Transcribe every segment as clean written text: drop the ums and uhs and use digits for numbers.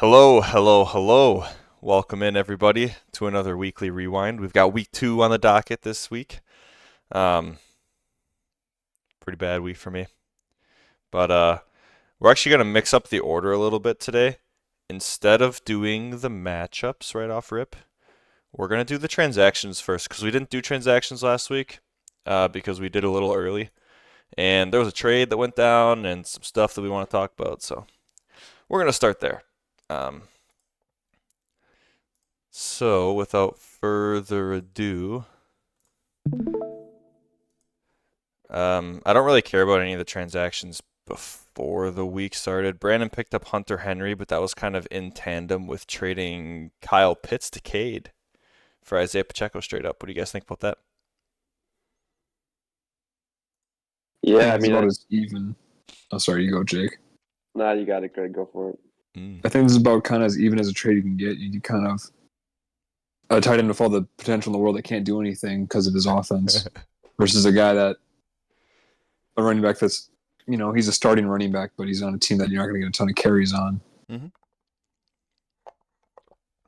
Hello, hello, hello. Welcome in, everybody, to another weekly rewind. We've got week 2 on the docket this week. Um, Pretty bad week for me. But we're actually going to mix up the order a little bit today. Instead of doing the matchups right off rip, we're going to do the transactions first because we didn't do transactions last week because we did a little early. And there was a trade that went down and some stuff that we want to talk about. So we're going to start there. So, without further ado, I don't really care about any of the transactions before the week started. Brandon picked up Hunter Henry, but that was kind of in tandem with trading Kyle Pitts to Cade for Isaiah Pacheco straight up. What do you guys think about that? Yeah, I It's mean, about as even. Oh, sorry, you go, Jake. nah, you got it, Greg. Go for it. I think this is about kind of as even as a trade you can get. You kind of a tight end with all the potential in the world that can't do anything because of his offense, versus a guy that a running back that's he's a starting running back, but he's on a team that you're not going to get a ton of carries on. Mm-hmm.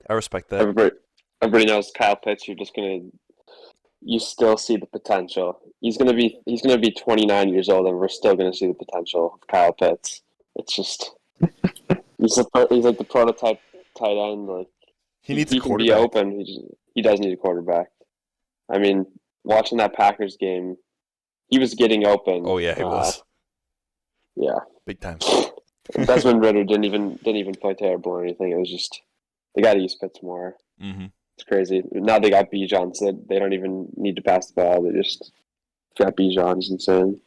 I respect that. Everybody knows Kyle Pitts. You still see the potential. He's gonna be 29 years old, and we're still gonna see the potential of Kyle Pitts. It's just he's like the prototype tight end. Like He needs a he can be quarterback. open. He does need a quarterback. I mean, watching that Packers game, he was getting open. Oh yeah, he was. Yeah, Big time. Desmond Ritter didn't even play terrible or anything. It was just they got to use Pitts more. Mm-hmm. It's crazy. Now they got Bijan, so they don't even need to pass the ball. They just got Bijan. It's insane.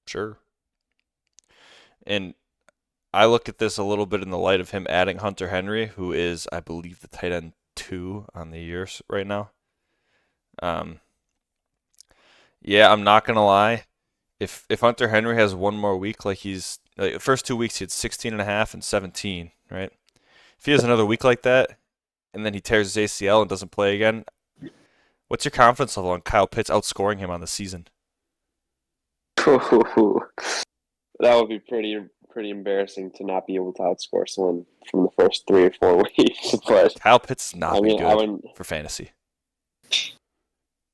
Sure. And I look at this a little bit in the light of him adding Hunter Henry, who is, I believe, the tight end 2 on the year right now. Yeah, I'm not gonna lie. If Hunter Henry has one more week, like the first 2 weeks he had 16 and a half and 17, right? If he has another week like that, and then he tears his ACL and doesn't play again, what's your confidence level on Kyle Pitts outscoring him on the season? That would be pretty embarrassing to not be able to outscore someone from the first 3 or 4 weeks. But Kyle Pitts has not been good I wouldn't. for fantasy.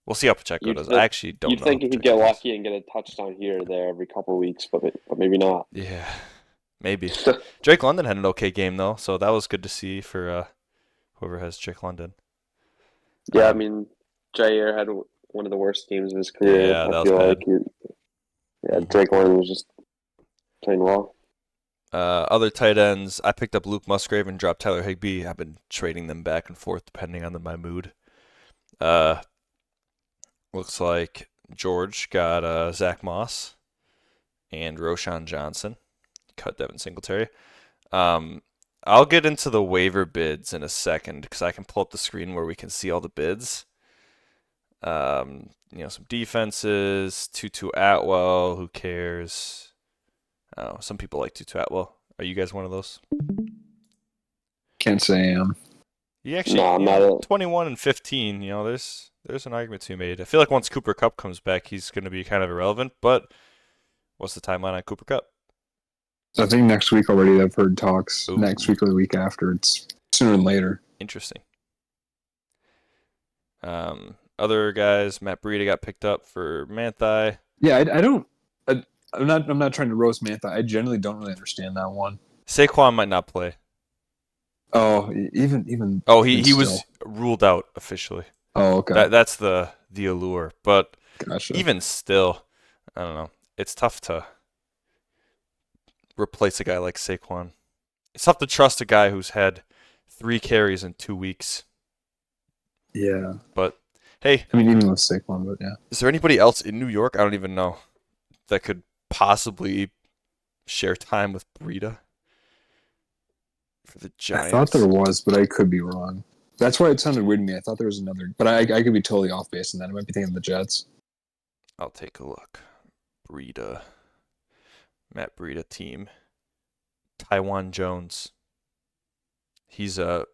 We'll see how Pacheco does. Think, I actually don't know. You'd think he could get lucky and get a touchdown here or there every couple of weeks, but maybe not. Yeah, maybe. Drake London had an okay game though, so that was good to see for whoever has Drake London. Yeah, I mean, Jair had one of the worst games of his career. Yeah, that was bad. Drake London was just playing well. Other tight ends, I picked up Luke Musgrave and dropped Tyler Higbee. I've been trading them back and forth depending on my mood. Looks like George got Zach Moss and Roshan Johnson. Cut Devin Singletary. I'll get into the waiver bids in a second because I can pull up the screen where we can see all the bids. Some defenses. Tutu Atwell. Who cares? Oh, some people like Tutu Atwell. Are you guys one of those? Can't say I am. You actually, no, I'm not 21 and 15. There's an argument to be made. I feel like once Cooper Kupp comes back, he's going to be kind of irrelevant. But what's the timeline on Cooper Kupp? I think next week already. I've heard talks. Ooh. Next week or the week after. It's sooner than later. Interesting. Other guys, Matt Breida got picked up for Manthai. Yeah, I'm not trying to roast Mantha. I generally don't really understand that one. Saquon might not play. Oh, even. Oh, he was ruled out officially. Oh, okay. That's the allure, but Gotcha. even still, I don't know. It's tough to replace a guy like Saquon. It's tough to trust a guy who's had 3 carries in 2 weeks. Yeah. But hey, I mean, even with Saquon, but yeah. Is there anybody else in New York? I don't even know that could possibly share time with Breida for the Giants. I thought there was, but I could be wrong. That's why it sounded weird to me. I thought there was another, but I could be totally off base on that. I might be thinking of the Jets. I'll take a look. Breida. Matt Breida team. Taiwan Jones. He's a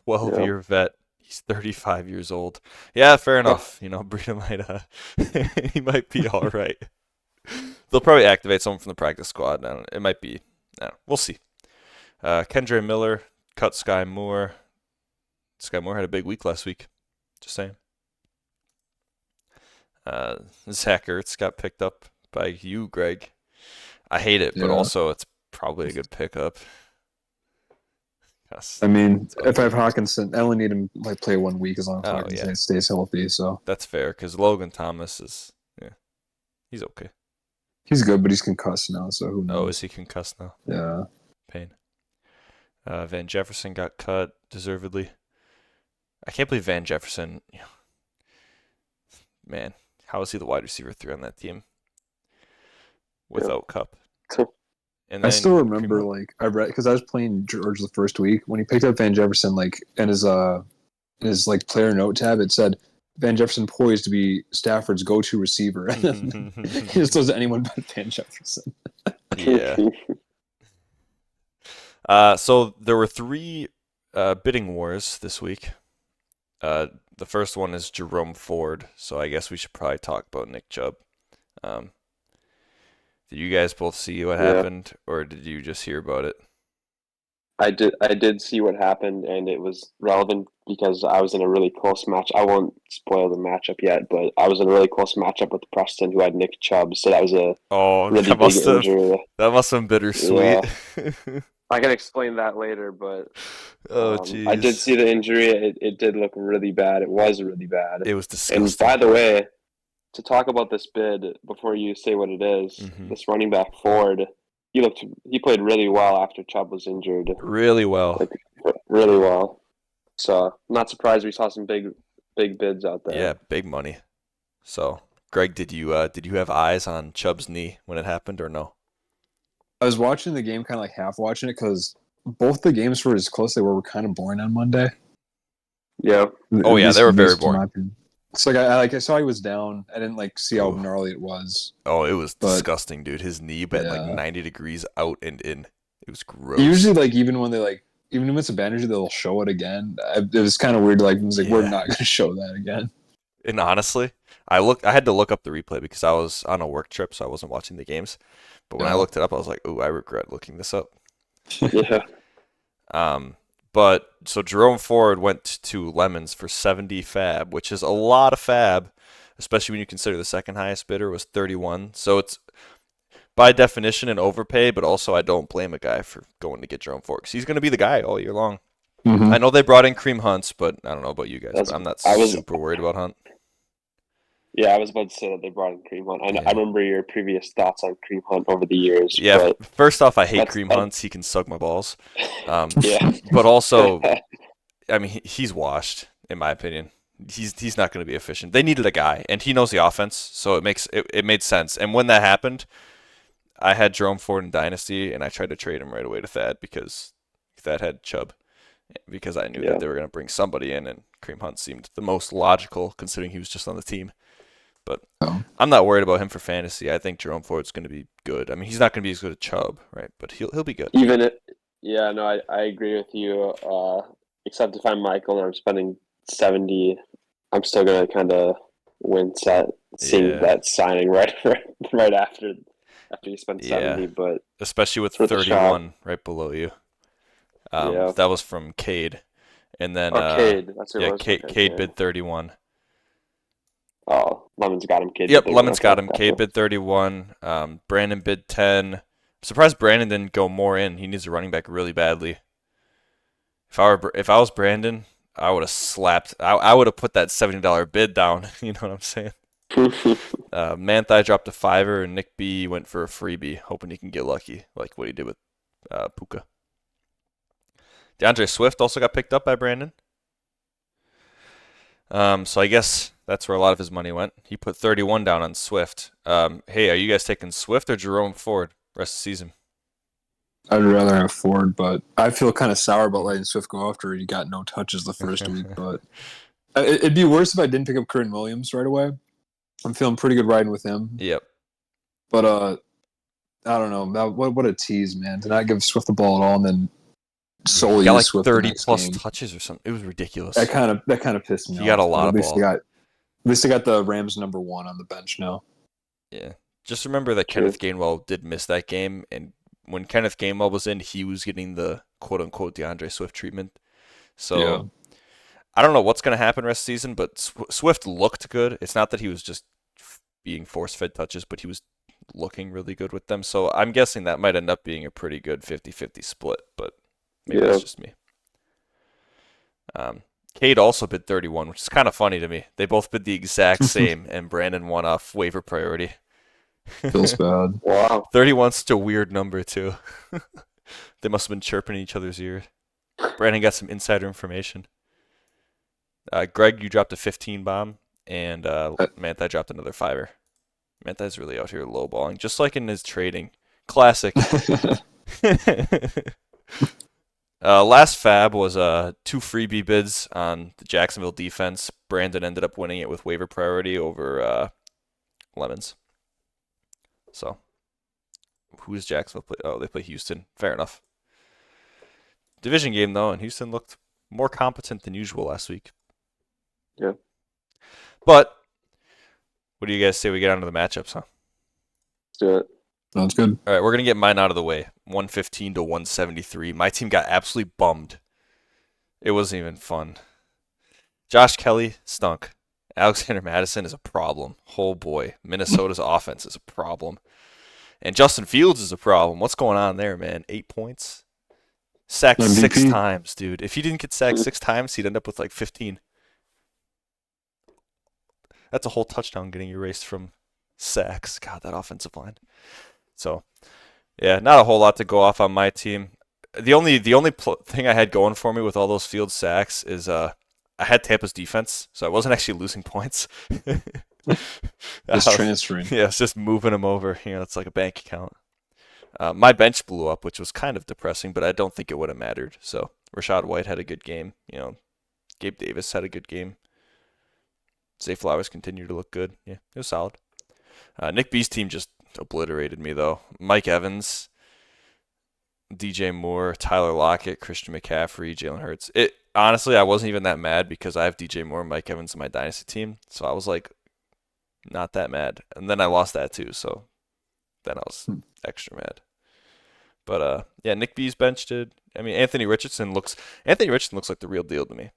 12-year vet. He's 35 years old. Yeah, fair enough. Breida might he might be all right. They'll probably activate someone from the practice squad. It might be. We'll see. Kendre Miller cut Sky Moore. Sky Moore had a big week last week. Just saying. Zach Ertz got picked up by you, Greg. I hate it, but Yeah. also it's probably a good pickup. Yes. I mean, if I have Hawkinson, I only need him like play 1 week as long as Oh, Hawkinson yeah. stays healthy. So That's fair because Logan Thomas is, he's okay. he's good, but he's concussed now. So who knows? Oh, is he concussed now? Yeah. Pain. Van Jefferson got cut deservedly. I can't believe Van Jefferson. Man, how is he the wide receiver 3 on that team without Cup? And I then still remember, Kareem Hunt. like, I read because I was playing George the first week when he picked up Van Jefferson, like, in his like player note tab, it said Van Jefferson poised to be Stafford's go-to receiver. And then he just doesn't anyone but Van Jefferson. Yeah. So there were 3 bidding wars this week. The first one is Jerome Ford, so I guess we should probably talk about Nick Chubb. Did you guys both see what happened, or did you just hear about it? I did see what happened, and it was relevant because I was in a really close match. I won't spoil the matchup yet, but I was in a really close matchup with Preston, who had Nick Chubb, so that was a really big injury. That must have been bittersweet. Yeah. I can explain that later, but oh, jeez. I did see the injury. It did look really bad. It was really bad. It was disgusting. And by the way, to talk about this bid before you say what it is, this running back Ford, he played really well after Chubb was injured. Really well. Really well. So I'm not surprised we saw some big bids out there. Yeah, big money. So, Greg, did you have eyes on Chubb's knee when it happened or no? I was watching the game, kind of like half watching it, because both the games were as close as they were kind of boring on Monday. Yeah. Oh yeah, they were very boring. It's like I saw he was down. I didn't like see how gnarly it was. Oh, it was disgusting, dude. His knee bent like 90 degrees out and in. It was gross. Usually, like even when it's a bandage, they'll show it again. It was kind of weird. Like, it was like, we're not going to show that again. And honestly, I had to look up the replay because I was on a work trip, so I wasn't watching the games. But when I looked it up, I was like, "Ooh, I regret looking this up." Yeah. But so Jerome Ford went to Lemons for 70 fab, which is a lot of fab, especially when you consider the second highest bidder was 31. So it's by definition an overpay, but also I don't blame a guy for going to get Jerome Ford because he's going to be the guy all year long. Mm-hmm. I know they brought in Kareem Hunt, but I don't know about you guys. But I'm not super worried about Hunt. Yeah, I was about to say that they brought in Kareem Hunt. I remember your previous thoughts on Kareem Hunt over the years. Yeah, first off, I hate Kareem Hunt. He can suck my balls. Yeah. But also, I mean, he's washed, in my opinion. He's not going to be efficient. They needed a guy, and he knows the offense, so it made sense. And when that happened, I had Jerome Ford in Dynasty, and I tried to trade him right away to Thad because Thad had Chubb, because I knew that they were going to bring somebody in, and Kareem Hunt seemed the most logical, considering he was just on the team. But I'm not worried about him for fantasy. I think Jerome Ford's going to be good. I mean, he's not going to be as good as Chubb, right? But he'll be good. I agree with you. Except if I'm Michael and I'm spending 70, I'm still going to kind of wince at seeing that signing right after you spend 70. But especially with 31 right below you. That was from Cade, and then Cade. That's who it was. Cade bid 31. Oh, Lemons got him. Cade. Yep, Lemons got him. Cade bid 31. Brandon bid 10. I'm surprised Brandon didn't go more in. He needs a running back really badly. If I was Brandon, I would have slapped. I would have put that $70 bid down. You know what I'm saying? Manthai dropped a $5, and Nick B went for a freebie, hoping he can get lucky, like what he did with Puka. DeAndre Swift also got picked up by Brandon. So I guess that's where a lot of his money went. He put 31 down on Swift. Hey, are you guys taking Swift or Jerome Ford rest of the season? I'd rather have Ford, but I feel kind of sour about letting Swift go after he got no touches the first week. But it'd be worse if I didn't pick up Curtin Williams right away. I'm feeling pretty good riding with him. Yep. But I don't know. What a tease, man! To not give Swift the ball at all, and then solely got like Swift 30 plus touches or something. It was ridiculous. That kind of pissed me off. He got a lot of ball. At least they got the Rams number 1 on the bench now. Yeah. Just remember that Kenneth Gainwell did miss that game, and when Kenneth Gainwell was in, he was getting the quote unquote DeAndre Swift treatment. So Yeah. I don't know what's going to happen rest of the season, but Swift looked good. It's not that he was just being force-fed touches, but he was looking really good with them. So I'm guessing that might end up being a pretty good 50-50 split, but maybe Yeah. that's just me. Cade also bid 31, which is kind of funny to me. They both bid the exact same, and Brandon won off waiver priority. Feels bad. Wow. 31's such a weird number, too. They must have been chirping in each other's ears. Brandon got some insider information. Greg, you dropped a 15 bomb, and Manti dropped another 5er. Manti's really out here lowballing, just like in his trading. Classic. Last fab was 2 freebie bids on the Jacksonville defense. Brandon ended up winning it with waiver priority over Lemons. So, who's Jacksonville play? Oh, they play Houston. Fair enough. Division game, though, and Houston looked more competent than usual last week. Yeah. But, what do you guys say we get onto the matchups, huh? Let's do it. Sounds good. All right, we're going to get mine out of the way. 115 to 173. My team got absolutely bummed. It wasn't even fun. Josh Kelly stunk. Alexander Madison is a problem. Oh boy. Minnesota's offense is a problem. And Justin Fields is a problem. What's going on there, man? 8 points? Sacked MVP. 6 times, dude. If he didn't get sacked 6 times, he'd end up with like 15. That's a whole touchdown getting erased from sacks. God, that offensive line. So, yeah, not a whole lot to go off on my team. The only thing I had going for me with all those Field sacks is I had Tampa's defense, so I wasn't actually losing points. Just transferring. Yeah, it's just moving them over. You know, it's like a bank account. My bench blew up, which was kind of depressing, but I don't think it would have mattered. So Rashad White had a good game. You know, Gabe Davis had a good game. Zay Flowers continued to look good. Yeah, it was solid. Nick B's team just obliterated me, though. Mike Evans, DJ Moore, Tyler Lockett, Christian McCaffrey, Jalen Hurts. Honestly, I wasn't even that mad because I have DJ Moore and Mike Evans in my dynasty team. So I was like, not that mad. And then I lost that too. So then I was extra mad. But yeah, Nick B's bench did. I mean, Anthony Richardson looks like the real deal to me.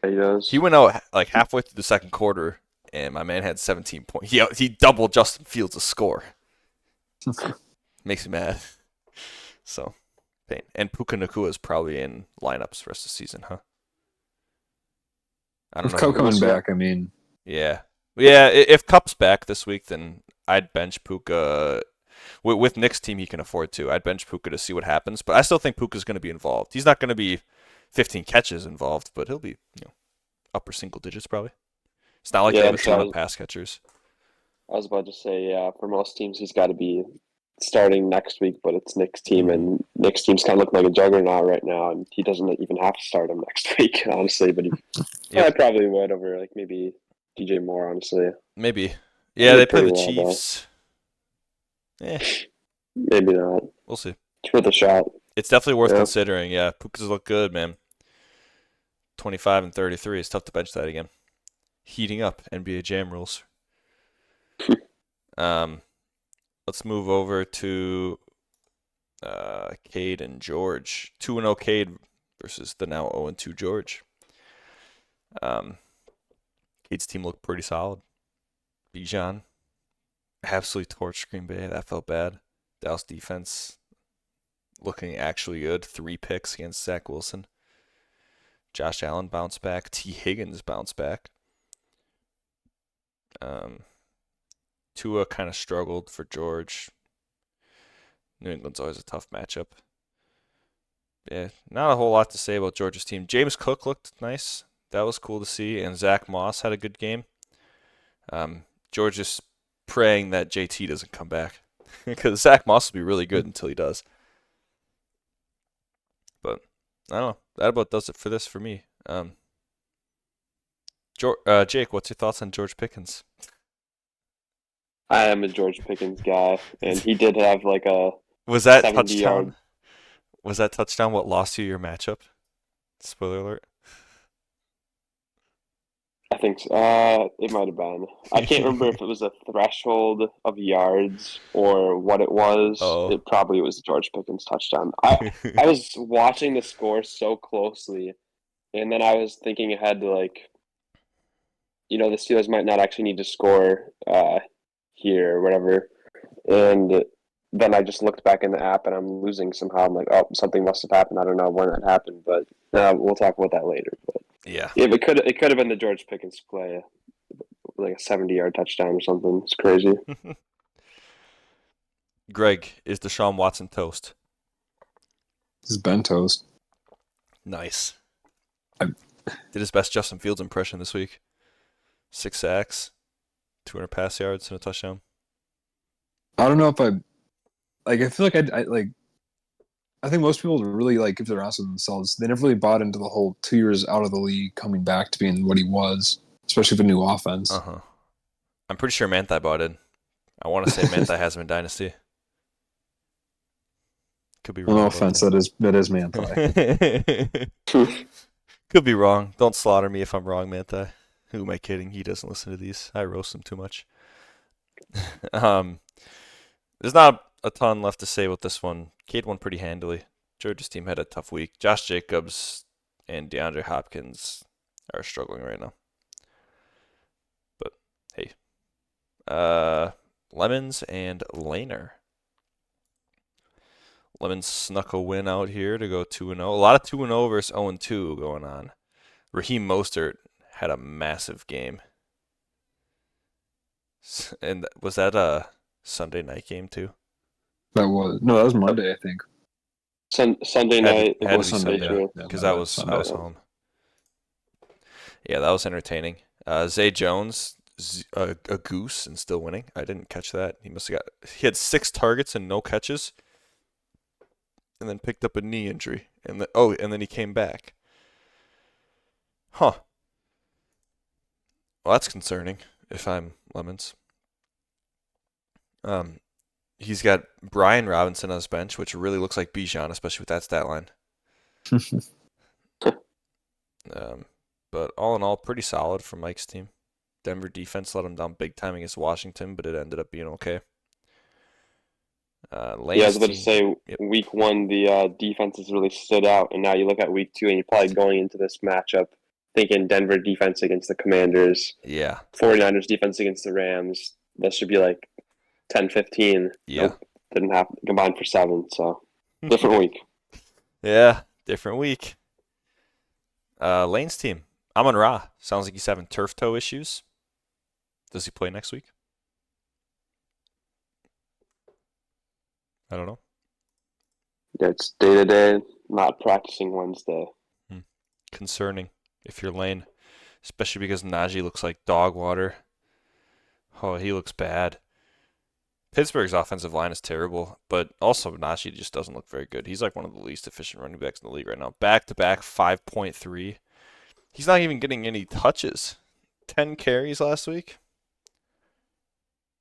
Yeah, he does. He went out like halfway through the second quarter, and my man had 17 points. He doubled Justin Fields' score. Makes me mad. So, pain. And Puka Nacua is probably in lineups the rest of the season, huh? I don't With know. Cup coming back, I mean, Yeah. If Cup's back this week, then I'd bench Puka. With Nick's team, he can afford to. I'd bench Puka to see what happens, but I still think Puka's going to be involved. He's not going to be 15 catches involved, but he'll be, upper single digits probably. It's not like they have a ton of pass catchers. I was about to say, yeah, for most teams, he's got to be starting next week, but it's Nick's team, and Nick's team's kind of looking like a juggernaut right now, and he doesn't even have to start him next week, honestly, but I probably would over, like, maybe DJ Moore, honestly. Maybe. Yeah, they play the Chiefs. Maybe not. We'll see. It's worth a shot. It's definitely worth considering, yeah. Puka's look good, man. 25 and 33. It's tough to bench that again. Heating up NBA Jam rules. Let's move over to Cade and George. 2-0 Cade versus the now 0-2 George. Cade's team looked pretty solid. Bijan absolutely torched Green Bay. That felt bad. Dallas defense looking actually good. 3 picks against Zach Wilson. Josh Allen bounced back. T. Higgins bounced back. Tua kind of struggled for George. New England's always a tough matchup. Yeah, not a whole lot to say about Georgia's team. James Cook looked nice. That was cool to see. And Zach Moss had a good game. Georgia's praying that JT doesn't come back. Because Zach Moss will be really good until he does. But, I don't know. That about does it for this for me. Jake, what's your thoughts on George Pickens? I am a George Pickens guy, and he did have like a Was that 70 touchdown? yard. Was that touchdown what lost you your matchup? Spoiler alert. I think so. It might have been. I can't remember if it was a threshold of yards or what it was. Oh. It probably was the George Pickens touchdown. I was watching the score so closely, and then I was thinking ahead to like, the Steelers might not actually need to score here or whatever. And then I just looked back in the app and I'm losing somehow. I'm like, oh, something must have happened. I don't know when that happened, but we'll talk about that later. But Yeah. it could have been the George Pickens play, like a 70-yard touchdown or something. It's crazy. Greg, is Deshaun Watson toast? This is Ben toast. Nice. I'm- Did his best Justin Fields impression this week. 6 sacks, 200 pass yards, and a touchdown. I don't know if I feel like I think most people really, like, if they're honest with themselves, they never really bought into the whole 2 years out of the league coming back to being what he was, especially with a new offense. Uh-huh. I'm pretty sure Manti bought in. I want to say Manti has him in Dynasty. Could be wrong. No offense, that is Manti. Could be wrong. Don't slaughter me if I'm wrong, Manti. Who am I kidding? He doesn't listen to these. I roast him too much. There's not a ton left to say about this one. Cade won pretty handily. Georgia's team had a tough week. Josh Jacobs and DeAndre Hopkins are struggling right now. But hey. Lemons and Laner. Lemons snuck a win out here to go 2-0. A lot of 2-0 versus 0-2 going on. Raheem Mostert had a massive game. And was that a Sunday night game too? That was Monday, I think. Sunday night. Had to be Sunday, Sunday yeah. because I was home. Yeah, that was entertaining. Zay Jones, a goose and still winning. I didn't catch that. He had 6 targets and no catches, and then picked up a knee injury, and then he came back. Huh. Well, that's concerning if I'm Lemons. He's got Brian Robinson on his bench, which really looks like Bijan, especially with that stat line. But all in all, pretty solid for Mike's team. Denver defense let him down big time against Washington, but it ended up being okay. I was about to say, yep. Week 1, the defenses really stood out, and now you look at Week 2, and you're probably going into this matchup thinking Denver defense against the Commanders. Yeah. 49ers defense against the Rams. That should be like 10-15. Yeah. Nope, didn't happen. Combined for 7, so different week. Yeah, different week. Lane's team. Amon-Ra. Sounds like he's having turf toe issues. Does he play next week? I don't know. Yeah, it's day-to-day, not practicing Wednesday. Concerning if you're Lane, especially because Najee looks like dog water. Oh, he looks bad. Pittsburgh's offensive line is terrible, but also Najee just doesn't look very good. He's like one of the least efficient running backs in the league right now. Back-to-back 5.3. He's not even getting any touches. 10 carries last week.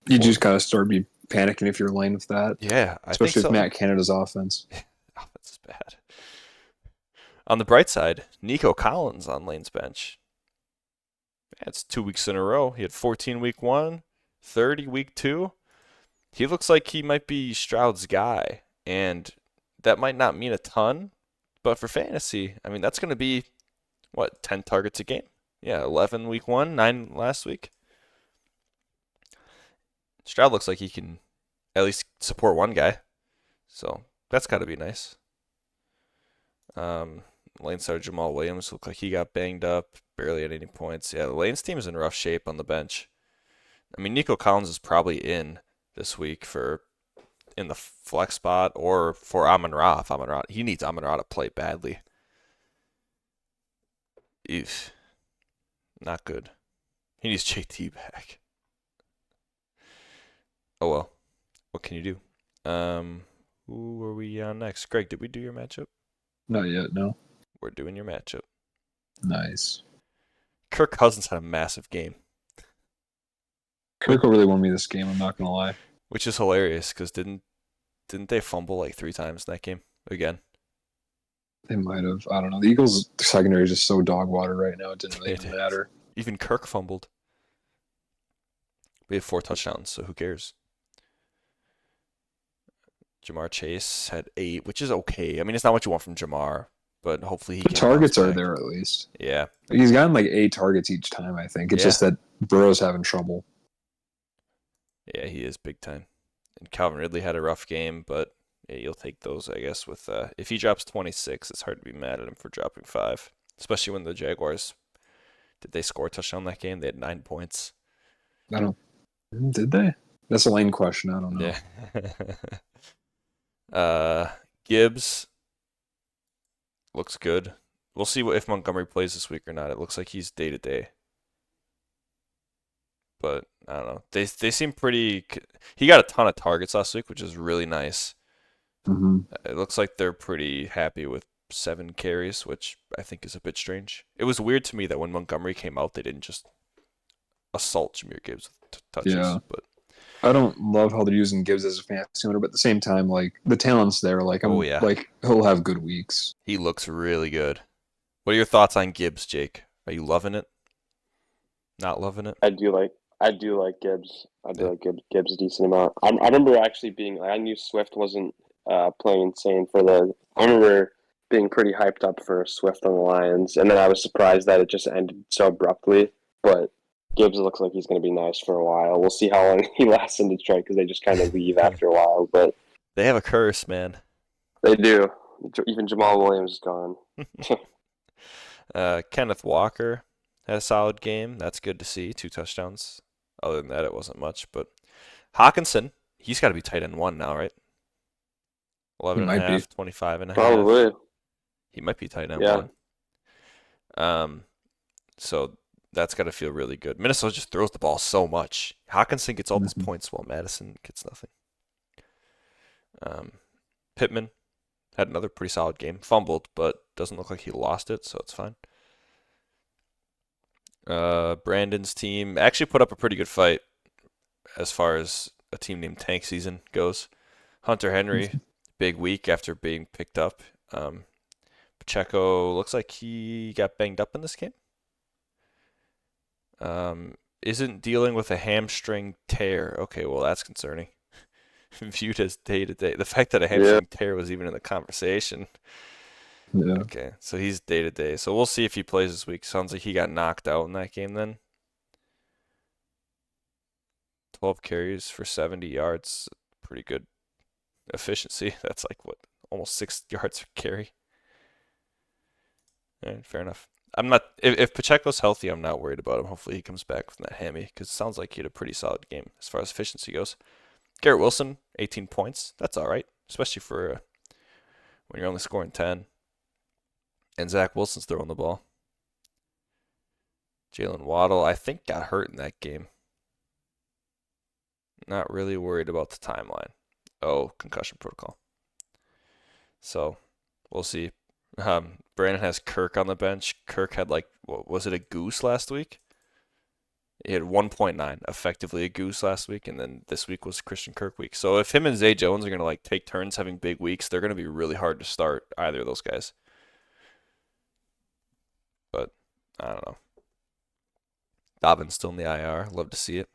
You just gotta start be panicking if you're Lane with that. Yeah, I especially think so. with Matt Canada's offense. Offense is bad. On the bright side, Nico Collins on Lane's bench. That's 2 weeks in a row. He had 14 week 1, 30 week 2. He looks like he might be Stroud's guy, and that might not mean a ton, but for fantasy, I mean, that's going to be, 10 targets a game? Yeah, 11 week 1, 9 last week. Stroud looks like he can at least support one guy, so that's got to be nice. Lane star Jamal Williams looked like he got banged up, barely had any points. Yeah, Lane's team is in rough shape on the bench. I mean, Nico Collins is probably in this week in the flex spot or for Amon-Ra. He needs Amon-Ra to play badly. Eesh. Not good. He needs JT back. Oh well. What can you do? Who are we on next? Greg, did we do your matchup? Not yet, no. We're doing your matchup. Nice. Kirk Cousins had a massive game. Kirk really won me this game, I'm not gonna lie. Which is hilarious because didn't they fumble like 3 times in that game again? They might have. I don't know. The Eagles' secondary is just so dog water right now. It didn't really even matter. Even Kirk fumbled. We have 4 touchdowns, so who cares? Jamar Chase had 8, which is okay. I mean, it's not what you want from Jamar, but hopefully he The can targets bounce are back. there at least. Yeah. He's gotten like 8 targets each time, I think. It's Yeah. just that Burrow's having trouble. Yeah, he is big time. And Calvin Ridley had a rough game, but yeah, you'll take those, I guess. With if he drops 26, it's hard to be mad at him for dropping 5, especially when the Jaguars did they score a touchdown that game? They had 9 points. I don't. Did they? That's a lane question. I don't know. Yeah. Gibbs looks good. We'll see if Montgomery plays this week or not. It looks like he's day to day. But I don't know. They seem pretty. He got a ton of targets last week, which is really nice. Mm-hmm. It looks like they're pretty happy with 7 carries, which I think is a bit strange. It was weird to me that when Montgomery came out, they didn't just assault Jahmyr Gibbs with touches. Yeah. But I don't love how they're using Gibbs as a fantasy owner, but at the same time, like the talent's there. Like like he'll have good weeks. He looks really good. What are your thoughts on Gibbs, Jake? Are you loving it? Not loving it? I do like Gibbs. I do like Gibbs a decent amount. I remember actually being. I knew Swift wasn't playing insane for the. I remember being pretty hyped up for Swift on the Lions, and then I was surprised that it just ended so abruptly. But Gibbs looks like he's going to be nice for a while. We'll see how long he lasts in Detroit because they just kind of leave after a while. But they have a curse, man. They do. Even Jamal Williams is gone. Kenneth Walker had a solid game. That's good to see. 2 touchdowns. Other than that, it wasn't much. But Hawkinson, he's got to be tight end 1 now, right? 11.5, 25.5. Probably. He might be tight end 1. So that's got to feel really good. Minnesota just throws the ball so much. Hawkinson gets all these points while Madison gets nothing. Pittman had another pretty solid game. Fumbled, but doesn't look like he lost it, so it's fine. Brandon's team actually put up a pretty good fight as far as a team named Tank Season goes. Hunter Henry, big week after being picked up. Pacheco looks like he got banged up in this game. Isn't dealing with a hamstring tear. Okay, well, that's concerning. Viewed as day-to-day. The fact that a hamstring tear was even in the conversation. Yeah. Okay, so he's day-to-day. So we'll see if he plays this week. Sounds like he got knocked out in that game then. 12 carries for 70 yards. Pretty good efficiency. That's like, what, almost 6 yards per carry. All right, fair enough. I'm not. If Pacheco's healthy, I'm not worried about him. Hopefully he comes back from that hammy because it sounds like he had a pretty solid game as far as efficiency goes. Garrett Wilson, 18 points. That's all right, especially for when you're only scoring 10. And Zach Wilson's throwing the ball. Jalen Waddle, I think, got hurt in that game. Not really worried about the timeline. Oh, concussion protocol. So we'll see. Brandon has Kirk on the bench. Kirk had what was it, a goose last week? He had 1.9, effectively a goose last week, and then this week was Christian Kirk week. So if him and Zay Jones are going to take turns having big weeks, they're going to be really hard to start either of those guys. But I don't know. Dobbins still in the IR. Love to see it.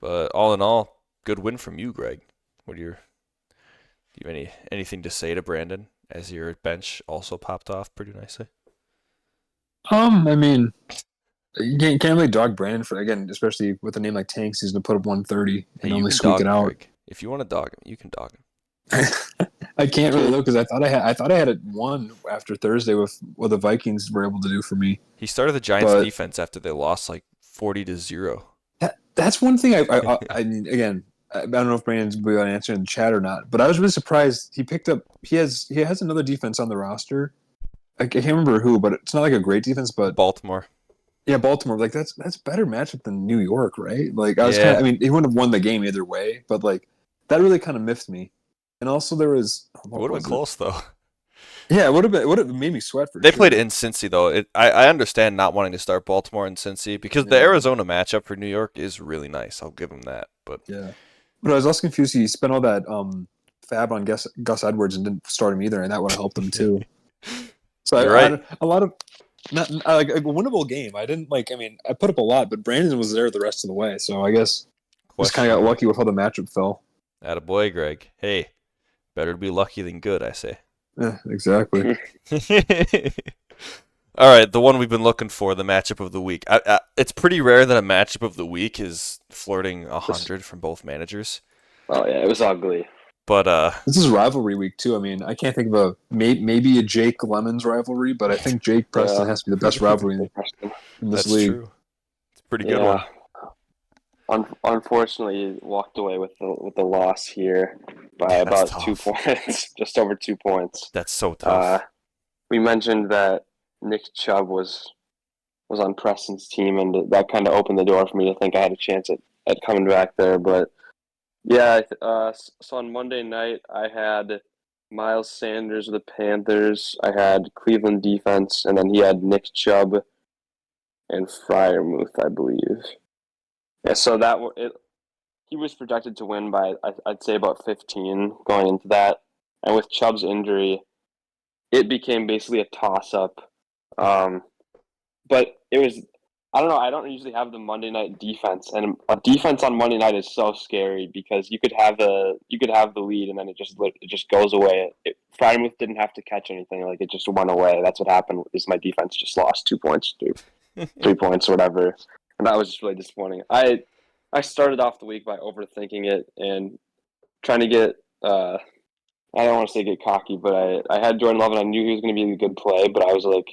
But all in all, good win from you, Greg. Do you have anything to say to Brandon as your bench also popped off pretty nicely? I mean, you can't really dog Brandon for, again, especially with a name like Tank Season, to put up 130 and only squeak it out. Greg. If you want to dog him, you can dog him. I can't really though because I thought I had it won after Thursday with what the Vikings were able to do for me. He started the Giants defense after they lost 40-0. That's one thing I mean, again, I don't know if Brandon's will be able to answer in the chat or not, but I was really surprised he picked up. He has another defense on the roster. I can't remember who, but it's not like a great defense. But Baltimore. Yeah, Baltimore. That's better matchup than New York, right? I mean, he wouldn't have won the game either way, but that really kind of miffed me. And also there was. It would have been close though. Yeah, it would have made me sweat for. They played in Cincy though. I understand not wanting to start Baltimore and Cincy because the Arizona matchup for New York is really nice. I'll give them that. But yeah, but I was also confused. He spent all that fab on Gus Edwards and didn't start him either, and that would have helped him too. So You're right. a lot of not like a winnable game. I didn't like. I mean, I put up a lot, but Brandon was there the rest of the way. So I guess just kind of got lucky with how the matchup fell. Attaboy, Greg. Hey, better to be lucky than good, I say. Yeah, exactly. All right, the one we've been looking for, the matchup of the week. It's pretty rare that a matchup of the week is flirting 100 from both managers. Oh yeah, it was ugly. But this is rivalry week too. I mean, I can't think of maybe a Jake Lemons rivalry, but I think Jake Preston has to be the best rivalry in this league. True. It's a pretty good one. Unfortunately, walked away with the loss here by about 2 points, just over 2 points. That's so tough. We mentioned that Nick Chubb was on Preston's team, and that kind of opened the door for me to think I had a chance at coming back there. But yeah, so on Monday night I had Miles Sanders with the Panthers. I had Cleveland defense, and then he had Nick Chubb and Freiermuth, I believe. Yeah, so he was projected to win by I'd say about 15 going into that, and with Chubb's injury, it became basically a toss-up. But it was, I don't know, I don't usually have the Monday night defense, and a defense on Monday night is so scary because you could have the lead and then it just goes away. Freiermuth didn't have to catch anything, like it just went away. That's what happened. Is my defense just lost 2 points, 3 points, or whatever, and that was just really disappointing. I started off the week by overthinking it and trying to get. I don't want to say get cocky, but I had Jordan Love and I knew he was going to be a good play, but I was like,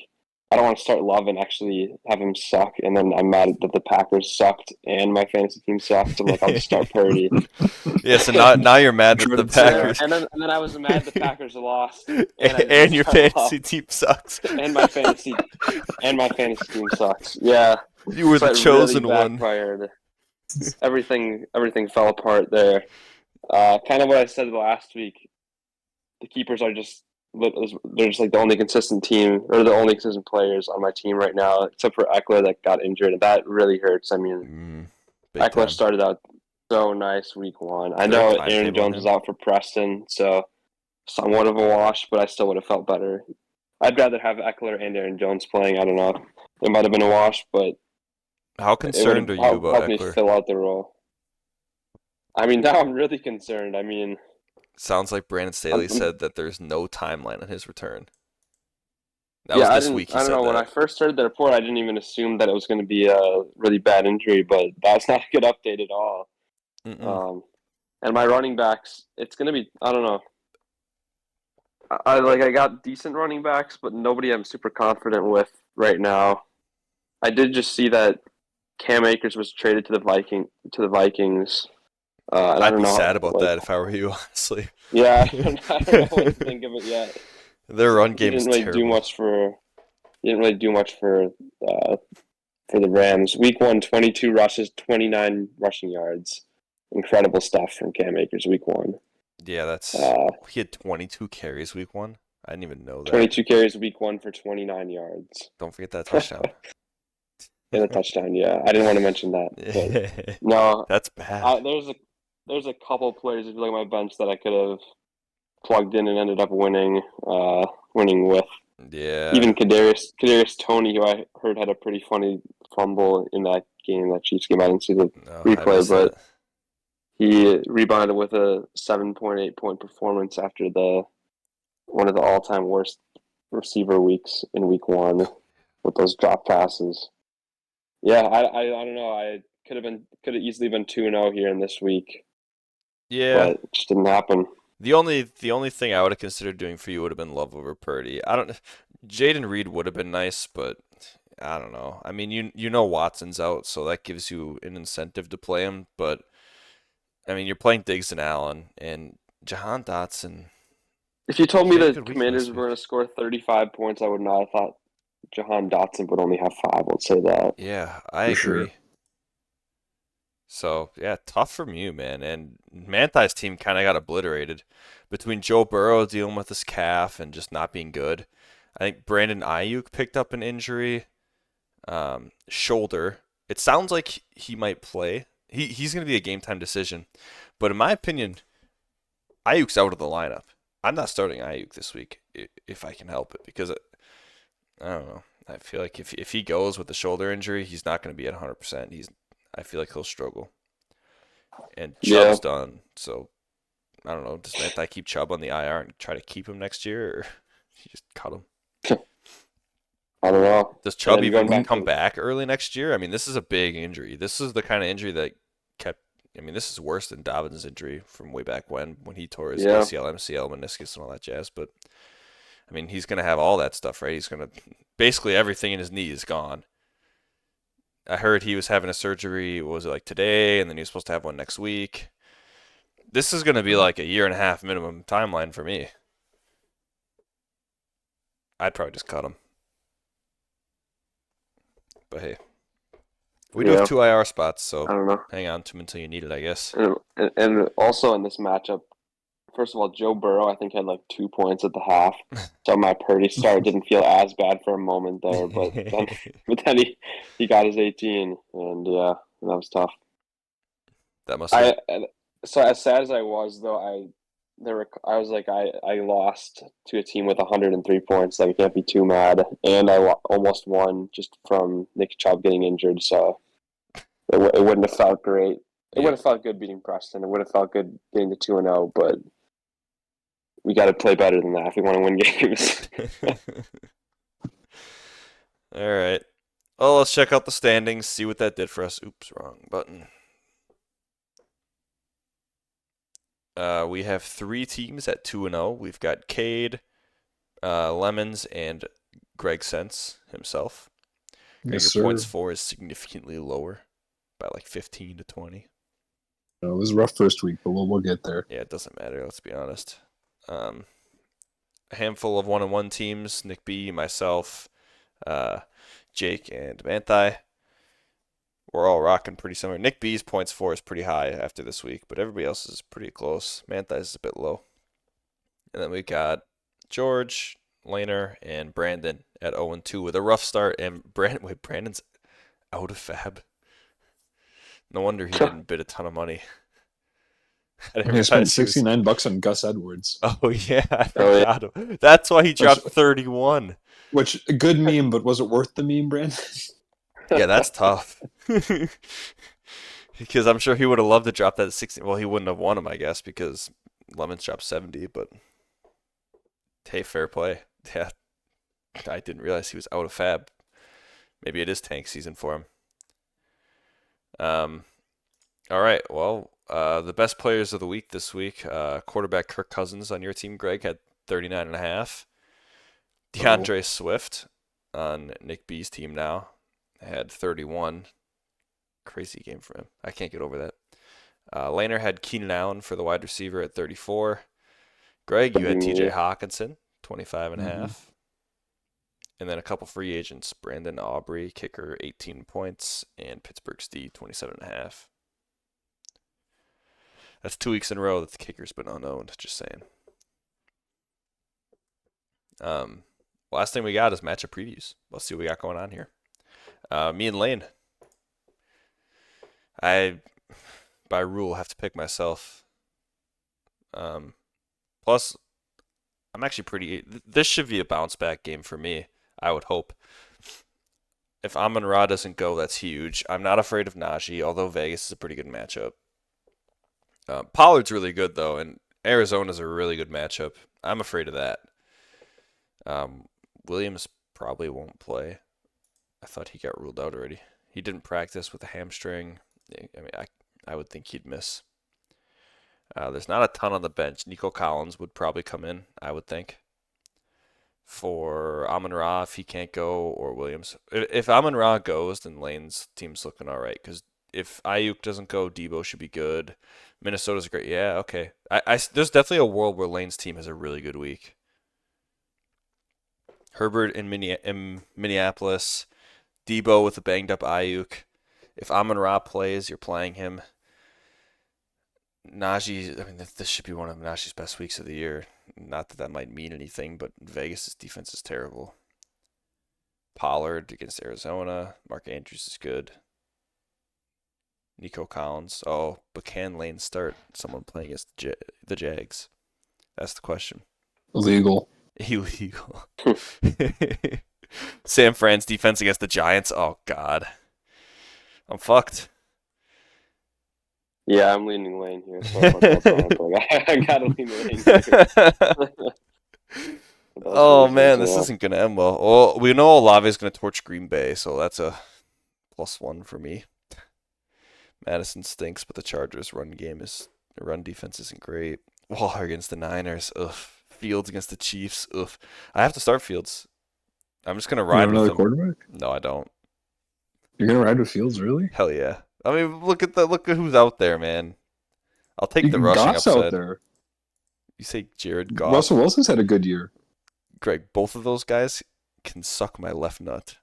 I don't want to start Love and actually have him suck, and then I'm mad that the Packers sucked and my fantasy team sucked. I'm like, I'll just start Purdy. Yeah, so now you're mad that the Packers. And then I was mad the Packers lost. And your fantasy team sucks. And my fantasy team sucks. Yeah. You were the chosen one. Everything fell apart there. Kind of what I said last week. The keepers are just like the only consistent team, or the only consistent players on my team right now, except for Eckler that got injured, and that really hurts. I mean, Eckler started out so nice week 1. I know Aaron Jones is out for Preston, so somewhat of a wash, but I still would have felt better. I'd rather have Eckler and Aaron Jones playing. I don't know. It might have been a wash, but how concerned are you about help Eckler? Me fill out the role. I mean, now I'm really concerned. I mean, sounds like Brandon Staley said that there's no timeline on his return. That was this week. I don't know. When I first heard the report, I didn't even assume that it was going to be a really bad injury, but that's not a good update at all. And my running backs, it's going to be, I don't know. I got decent running backs, but nobody I'm super confident with right now. I did just see that Cam Akers was traded to the Vikings. I'd be sad about that if I were you, honestly. Yeah, I don't know what to think of it yet. Their run game is terrible. He didn't really do much for the Rams. Week 1, 22 rushes, 29 rushing yards. Incredible stuff from Cam Akers week 1. Yeah, that's he had 22 carries week 1. I didn't even know that. 22 carries week 1 for 29 yards. Don't forget that touchdown. And a touchdown, yeah. I didn't want to mention that. But no, that's bad. There's a couple players, if you look at my bench, that I could have plugged in and ended up winning with. Yeah. Even Kadarius Toney, who I heard had a pretty funny fumble in that Chiefs game. I didn't see the replay, but he rebounded with a 7.8 point performance after one of the all-time worst receiver weeks in week 1 with those drop passes. Yeah, I don't know. I could have easily been 2-0 here in this week. Yeah, but it just didn't happen. The only thing I would have considered doing for you would have been Love over Purdy. Jaden Reed would have been nice, but I don't know. I mean, you know Watson's out, so that gives you an incentive to play him. But I mean, you're playing Diggs and Allen and Jahan Dotson. If you told me the Commanders were going to score 35 points, I would not have thought Jahan Dotson would only have 5. Let's say that. Yeah, I agree. Sure. So, yeah, tough from you, man. And Manthai's team kind of got obliterated. Between Joe Burrow dealing with his calf and just not being good. I think Brandon Ayuk picked up an injury. Shoulder. It sounds like he might play. He's going to be a game-time decision. But in my opinion, Ayuk's out of the lineup. I'm not starting Ayuk this week if I can help it. Because I don't know. I feel like if he goes with the shoulder injury, he's not going to be at 100%. I feel like he'll struggle. And Yeah. Chubb's done, so I don't know. Does Manti keep Chubb on the IR and try to keep him next year, or you just cut him? I don't know. Does Chubb And even going back come to- back early next year? I mean, this is a big injury. This is the kind of injury that kept. I mean, this is worse than Dobbins' injury from way back when he tore his Yeah. ACL, MCL, meniscus, and all that jazz. But I mean, he's going to have all that stuff, right? He's going to basically everything in his knee is gone. I heard he was having a surgery. What was it like today? And then he was supposed to have one next week. This is going to be like a 1.5 year minimum timeline for me. I'd probably just cut him. But hey, we do Yeah. have 2 IR spots, so I don't know. hang on to him until you need it, I guess. And also in this matchup, first of all, Joe Burrow I think had like 2 points at the half, so my Purdy start didn't feel as bad for a moment there, but then he got his 18, and yeah, that was tough. That must have. So as sad as I was though, I was like I lost to a team with 103 points, so I can't be too mad, and I almost won just from Nick Chubb getting injured, so it wouldn't have felt great. It would have felt good beating Preston. It would have felt good getting to 2-0, but we got to play better than that if we want to win games. All right. Well, let's check out the standings, see what that did for us. Oops, wrong button. We have 3 teams at 2-0. We've got Cade, Lemons, and Greg Sense himself. Yes, Your sir. points for is significantly lower by like 15 to 20. It was a rough first week, but we'll get there. Yeah, it doesn't matter. Let's be honest. A handful of 1-1 teams: Nick B, myself, Jake, and Manti. We're all rocking pretty similar. Nick B's points for is pretty high after this week, but everybody else is pretty close. Manti's is a bit low. And then we got George, Laner, and Brandon at 0-2 with a rough start. And Brandon's out of fab. No wonder he didn't bid a ton of money. I didn't He spent realize he was- $69 on Gus Edwards, Oh yeah, I Oh, yeah. forgot him. That's why he dropped 31. which a good meme, but was it worth the meme, Brandon? Yeah, that's tough. Because I'm sure he would have loved to drop that at 60. Well, he wouldn't have won him, I guess, because Lemons dropped 70. But hey, fair play. Yeah, I didn't realize he was out of fab. Maybe it is tank season for him. All right. Well, the best players of the week this week: quarterback Kirk Cousins on your team, Greg, had 39.5. DeAndre Swift on Nick B's team now had 31. Crazy game for him. I can't get over that. Laner had Keenan Allen for the wide receiver at 34. Greg, you had TJ Hawkinson, 25.5. And then a couple free agents: Brandon Aubrey, kicker, 18 points, and Pittsburgh's D, 27.5. That's 2 weeks in a row that the kicker's been unowned. Just saying. Last thing we got is matchup previews. Let's see what we got going on here. Me and Lane. I, by rule, have to pick myself. Plus, I'm actually pretty. This should be a bounce back game for me, I would hope. If Amon-Ra doesn't go, that's huge. I'm not afraid of Najee, although Vegas is a pretty good matchup. Pollard's really good, though, and Arizona's a really good matchup. I'm afraid of that. Williams probably won't play. I thought he got ruled out already. He didn't practice with a hamstring. I mean, I would think he'd miss. There's not a ton on the bench. Nico Collins would probably come in, I would think. For Amon-Ra, if he can't go, or Williams. If Amon-Ra goes, then Lane's team's looking all right. Because if Ayuk doesn't go, Debo should be good. Minnesota's great. Yeah, okay. There's definitely a world where Lane's team has a really good week. Herbert in Minneapolis. Debo with a banged up Ayuk. If Amon-Ra plays, you're playing him. Najee, I mean, this should be one of Najee's best weeks of the year. Not that might mean anything, but Vegas' defense is terrible. Pollard against Arizona. Mark Andrews is good. Nico Collins. Oh, but can Lane start someone playing against the Jags? That's the question. Illegal. Illegal. San Fran's defense against the Giants. Oh God, I'm fucked. Yeah, I'm leaning Lane here. So I gotta lean Lane here. Oh man, this isn't gonna end well. Well, we know Olave is gonna torch Green Bay, so that's a +1 for me. Madison stinks, but the Chargers' run defense isn't great. Waller against the Niners. Ugh. Fields against the Chiefs. Ugh. I have to start Fields. I'm just gonna ride with another him. quarterback? No, I don't. You're gonna ride with Fields, really? Hell yeah. I mean, look at who's out there, man. I'll take the rushing Goff's upside. out there. You say Jared Goff. Russell Wilson's had a good year. Greg, both of those guys can suck my left nut.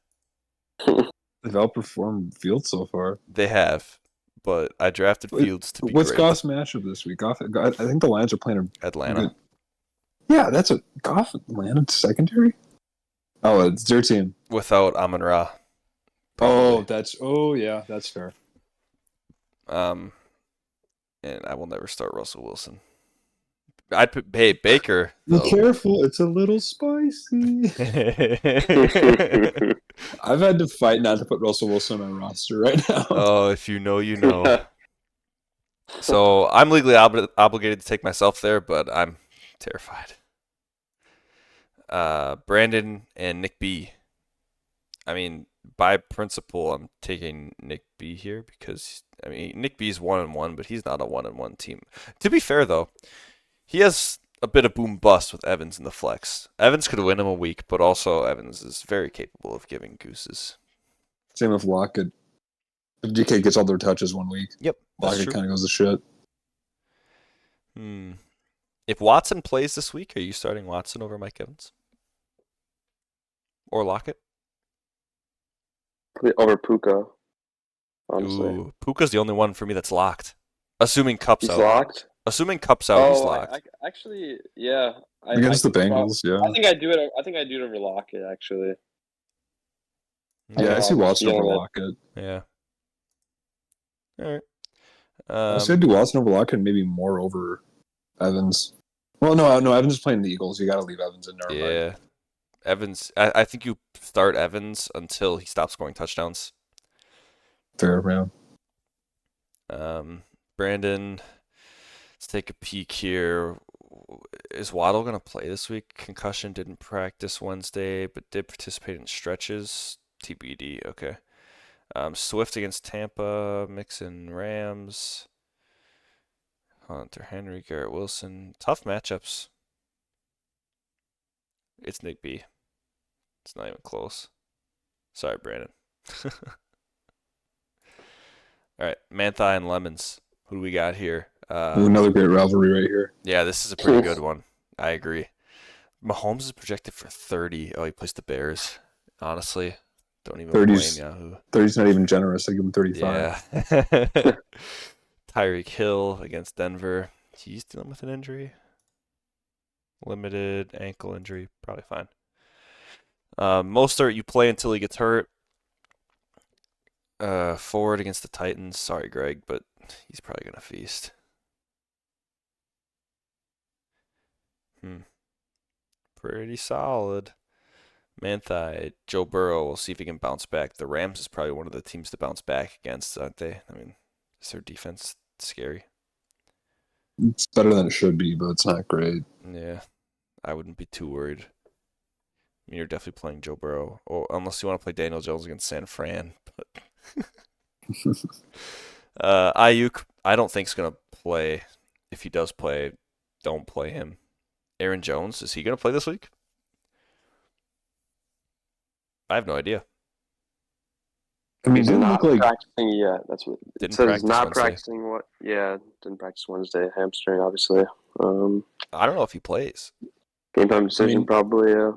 They've outperformed Fields so far. They have, but I drafted Fields to be What's great. Goff's matchup this week? Goff, I think the Lions are playing Atlanta. Good. Yeah, that's a Goff Atlanta secondary. Oh, it's their team Without Amon-Ra. Oh, yeah, that's fair. And I will never start Russell Wilson. I'd put Baker. Be careful, it's a little spicy. I've had to fight not to put Russell Wilson on my roster right now. Oh, if you know, you know. So I'm legally obligated to take myself there, but I'm terrified. Brandon and Nick B. I mean, by principle, I'm taking Nick B here because Nick B's 1-1, but he's not a 1-1 team. To be fair, though, he has a bit of boom bust with Evans in the flex. Evans could win him a week, but also Evans is very capable of giving gooses. Same with Lockett. If DK gets all their touches 1 week, yep, Lockett kind of goes to shit. If Watson plays this week, are you starting Watson over Mike Evans? Or Lockett? Over Puka, honestly. Ooh, Puka's the only one for me that's locked. Assuming Cup's He's out. locked? Assuming Cup's out, he's locked. Actually, yeah. Against the Bengals, yeah. I think I do it over Lockett, actually. Yeah, I see Watson over Lockett. Yeah. All right. I say do Watson over Lockett and maybe more over Evans. Well, no, Evans is playing the Eagles. You got to leave Evans in there. Yeah. Right? Evans, I think you start Evans until he stops scoring touchdowns. Fair, man. Brandon, let's take a peek here. Is Waddle going to play this week? Concussion, didn't practice Wednesday, but did participate in stretches. TBD, okay. Swift against Tampa, Mixon, Rams. Hunter Henry, Garrett Wilson. Tough matchups. It's Nick B. It's not even close. Sorry, Brandon. All right, Mantha and Lemons. Who do we got here? Another great rivalry right here. Yeah, this is a pretty good one. I agree. Mahomes is projected for 30. Oh, he plays the Bears. Honestly, don't even blame Yahoo. 30's not even generous. I give him 35. Yeah. Tyreek Hill against Denver. He's dealing with an injury. Limited ankle injury. Probably fine. Mostert, you play until he gets hurt. Forward against the Titans. Sorry, Greg, but he's probably going to feast. Pretty solid. Mantha, Joe Burrow, we'll see if he can bounce back. The Rams is probably one of the teams to bounce back against, aren't they? I mean, is their defense scary? It's better than it should be, but it's not great. Yeah, I wouldn't be too worried. I mean, you're definitely playing Joe Burrow, or unless you want to play Daniel Jones against San Fran. But Ayuk, I don't think is going to play. If he does play, don't play him. Aaron Jones, is he going to play this week? I have no idea. I mean, he's didn't not look like practicing yet. That's what didn't it says. practice Not Wednesday. practicing what? Yeah, didn't practice Wednesday. Hamstring, obviously. I don't know if he plays. Game time decision, probably. Yeah.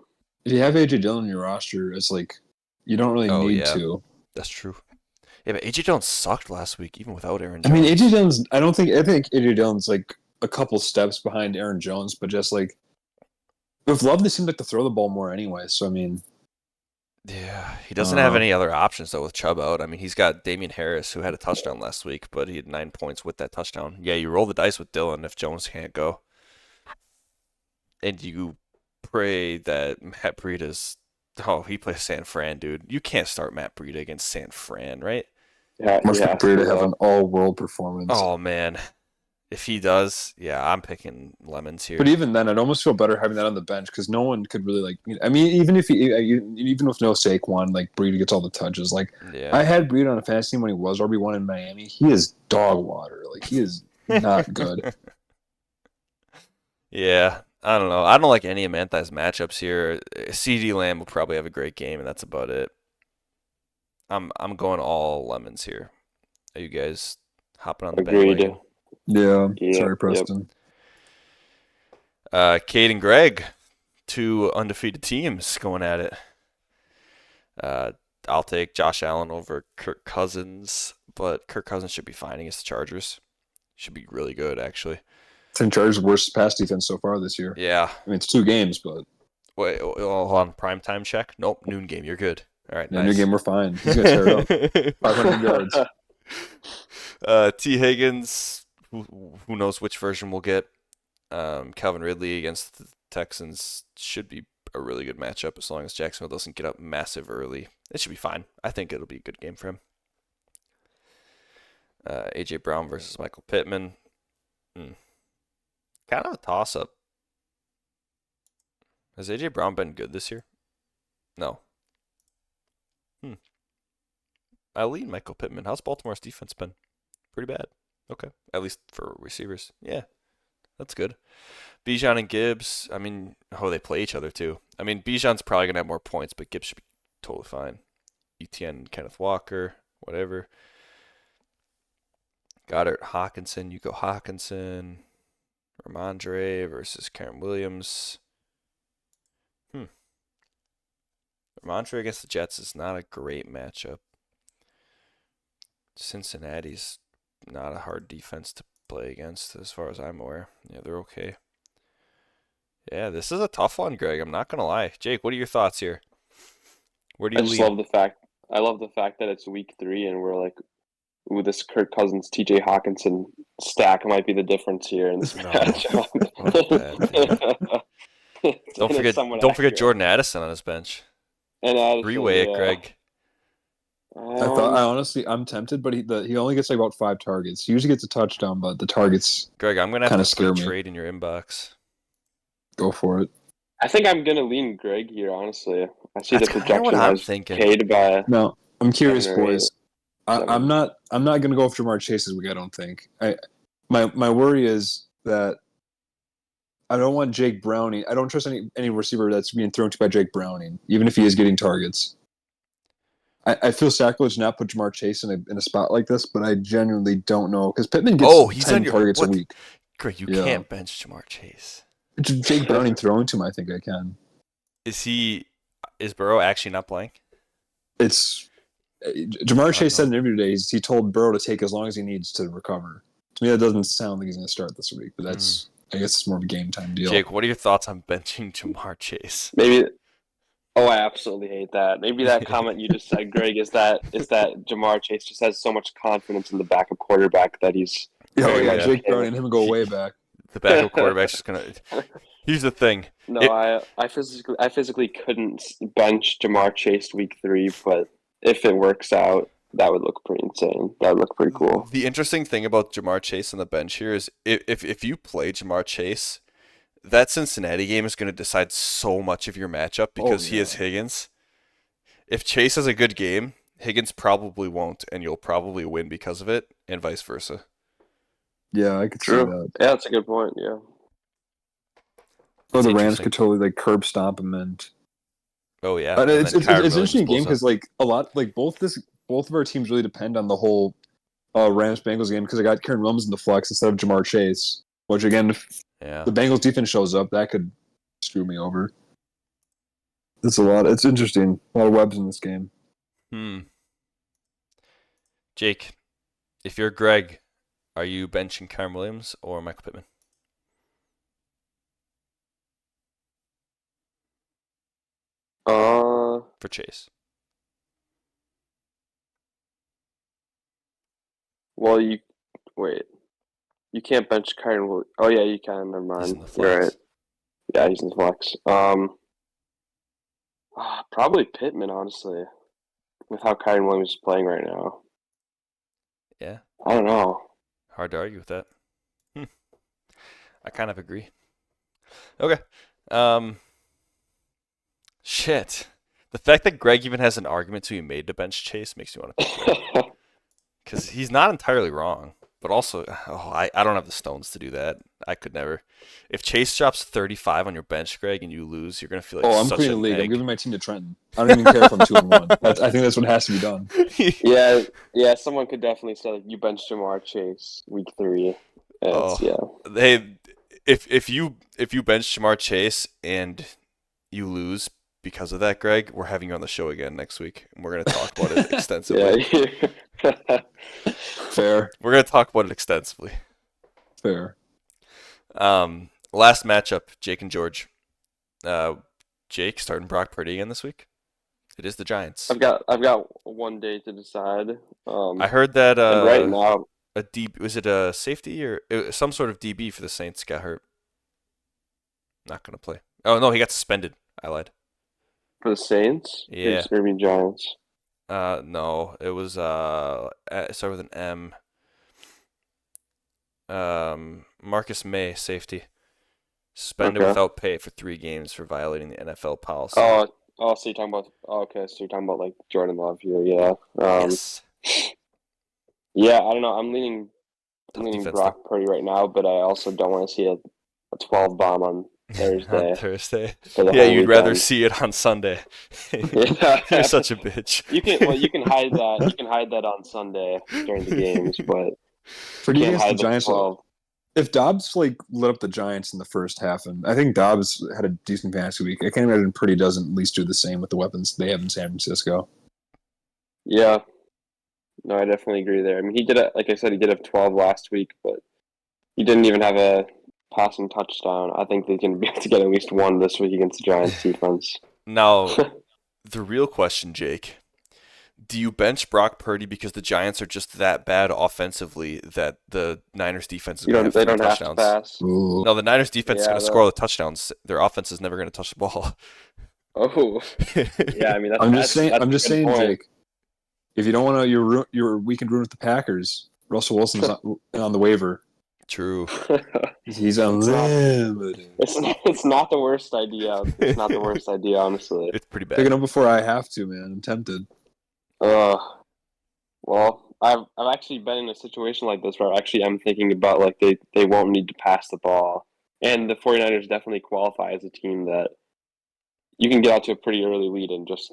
If you have AJ Dillon in your roster, it's like you don't really need to. That's true. Yeah, but AJ Dillon sucked last week, even without Aaron Jones. I mean, AJ Dillon's. I think AJ Dillon's like a couple steps behind Aaron Jones, but just like with Love, they seem like to throw the ball more anyway. So I mean, yeah, he doesn't have any other options though with Chubb out. I mean, he's got Damian Harris who had a touchdown last week, but he had 9 points with that touchdown. Yeah, you roll the dice with Dillon if Jones can't go, and you pray that Matt Breida's Oh, he plays San Fran, dude. You can't start Matt Breida against San Fran, right? Yeah, Must he be has great to, to have though. an all-world performance. Oh man, if he does, yeah, I'm picking Lemons here. But even then, I'd almost feel better having that on the bench because no one could really like. I mean, even with no Saquon, like Breida gets all the touches. Like Yeah. I had Breida on a fantasy team when he was RB1 in Miami. He is dog water. Like he is not good. Yeah, I don't know. I don't like any of Manthai's matchups here. CD Lamb will probably have a great game, and that's about it. I'm going all Lemons here. Are you guys hopping on the Agreed. bandwagon? Yeah. Yeah, Sorry, yep. Preston. Cade and Greg, two undefeated teams going at it. I'll take Josh Allen over Kirk Cousins, but Kirk Cousins should be fine against the Chargers. Should be really good, actually. I think Chargers' worst pass defense so far this year. Yeah. I mean, it's 2 games, but Wait, hold on. Prime time check? Nope. Noon game. You're good. All right. in a Nice. new game we're fine. He's gonna tear it up. 500 yards. T. Higgins. Who knows which version we'll get? Calvin Ridley against the Texans should be a really good matchup as long as Jacksonville doesn't get up massive early. It should be fine. I think it'll be a good game for him. A.J. Brown versus Michael Pittman. Kind of a toss-up. Has A.J. Brown been good this year? No. I lean Michael Pittman. How's Baltimore's defense been? Pretty bad. Okay. At least for receivers. Yeah. That's good. Bijan and Gibbs. I mean, they play each other too. I mean, Bijan's probably going to have more points, but Gibbs should be totally fine. Etienne, Kenneth Walker, whatever. Goddard, Hawkinson. You go Hawkinson. Ramondre versus Karen Williams. Ramondre against the Jets is not a great matchup. Cincinnati's not a hard defense to play against as far as I'm aware. Yeah, they're okay. Yeah, this is a tough one, Greg. I'm not going to lie. Jake, what are your thoughts here? Where do you lean? I love the fact that it's week 3 and we're like, ooh, this Kirk Cousins, TJ Hawkinson stack might be the difference here in this matchup. Don't forget Jordan Addison on his bench. And Addison, Three-way it, Greg. I'm tempted, but he only gets like about 5 targets. He usually gets a touchdown, but the targets. Greg, I'm gonna have to put a trade in your inbox. Go for it. I think I'm gonna lean Greg here. Honestly, I see the projection what I'm as thinking. paid by. No, I'm curious, 7 or 8. boys. I'm not gonna go for Jamar Chase this week. I don't think. My worry is that I don't want Jake Browning. I don't trust any receiver that's being thrown to by Jake Browning, even if he is getting targets. I feel sacrilege to not put Jamar Chase in a spot like this, but I genuinely don't know because Pittman gets 10 targets a week. Greg, you can't bench Jamar Chase. Jake Browning throwing to him, I think I can. Is Burrow actually not playing? It's Jamar Chase said in an interview today he told Burrow to take as long as he needs to recover. To me, that doesn't sound like he's going to start this week, but that's I guess it's more of a game time deal. Jake, what are your thoughts on benching Jamar Chase? Maybe. Oh, I absolutely hate that. Maybe that comment you just said, Greg, is that Jamar Chase just has so much confidence in the backup quarterback that he's. Jake Browning and him go way back. The backup quarterback's just gonna. Here's the thing. No, I physically couldn't bench Jamar Chase week 3, but if it works out, that would look pretty insane. That would look pretty cool. The interesting thing about Jamar Chase on the bench here is if you play Jamar Chase, that Cincinnati game is going to decide so much of your matchup because he is Higgins. If Chase has a good game, Higgins probably won't, and you'll probably win because of it, and vice versa. Yeah, I could see that. Yeah, that's a good point. Yeah. Or the Rams could totally curb stomp him and. Oh yeah, but it's an interesting game because both of our teams really depend on the whole Rams Bengals game because I got Karen Williams in the flex instead of Jamar Chase, which again, if the Bengals defense shows up, that could screw me over. It's a lot. It's interesting. A lot of webs in this game. Jake, if you're Greg, are you benching Karen Williams or Michael Pittman? For Chase. Well, you can't bench Kyron Williams. Oh yeah, you can. Never mind. You're right. Yeah, he's in the flex. Probably Pittman, honestly, with how Kyron Williams is playing right now. Yeah, I don't know. hard to argue with that. I kind of agree. Okay. Shit. The fact that Greg even has an argument to be made to bench Chase makes me want to pick Greg. Because he's not entirely wrong. But also, I don't have the stones to do that. I could never. If Chase drops 35 on your bench, Greg, and you lose, you're going to feel like I'm such creating a an league. I'm egg. giving my team to Trenton. I don't even care if I'm 2-1. I think that's what has to be done. Yeah. Someone could definitely say like, you bench Jamar Chase week 3. Hey, if you bench Jamar Chase and you lose because of that, Greg, we're having you on the show again next week, and we're going to talk about it extensively. Fair. We're going to talk about it extensively. Fair. Last matchup, Jake and George. Jake starting Brock Purdy again this week. It is the Giants. I've got one day to decide. I heard that and right now, was it a safety or some sort of DB for the Saints got hurt? Not going to play. Oh no, he got suspended. I lied. For the Saints? Yeah. Or Screaming Giants? No, it was it started with an M. Marcus May, safety, suspended without pay for 3 games for violating the NFL policy. So you're talking about so you're talking about like Jordan Love here, yeah. Yes. Yeah, I don't know. I'm leaning defense, Brock Purdy right now, but I also don't want to see a 12 bomb on Thursday. On Thursday. for the Yeah, whole you'd rather weekend. see it on Sunday. Yeah. You're such a bitch. You can hide that. You can hide that on Sunday during the games, but Purdy you can't against the hide the Giants. 12. If Dobbs lit up the Giants in the first half, and I think Dobbs had a decent fantasy week, I can't imagine Purdy doesn't at least do the same with the weapons they have in San Francisco. Yeah. No, I definitely agree there. I mean, he did it. Like I said, he did have 12 last week, but he didn't even have a passing touchdown. I think they can be able to get at least one this week against the Giants defense. Now, the real question, Jake, do you bench Brock Purdy because the Giants are just that bad offensively that the Niners defense is going to have 3 touchdowns? Have to pass. Ooh. No, the Niners defense is going to score all the touchdowns. Their offense is never going to touch the ball. Oh, yeah. I mean, I'm just saying, point. Jake. If you don't want to your weekend ruin with the Packers, Russell Wilson's on the waiver. True. He's unlimited. It's not the worst idea. It's not the worst idea, honestly. It's pretty bad. Picking up before I have to, man. I'm tempted. Well, I've actually been in a situation like this where actually I'm thinking about like they won't need to pass the ball. And the 49ers definitely qualify as a team that you can get out to a pretty early lead and just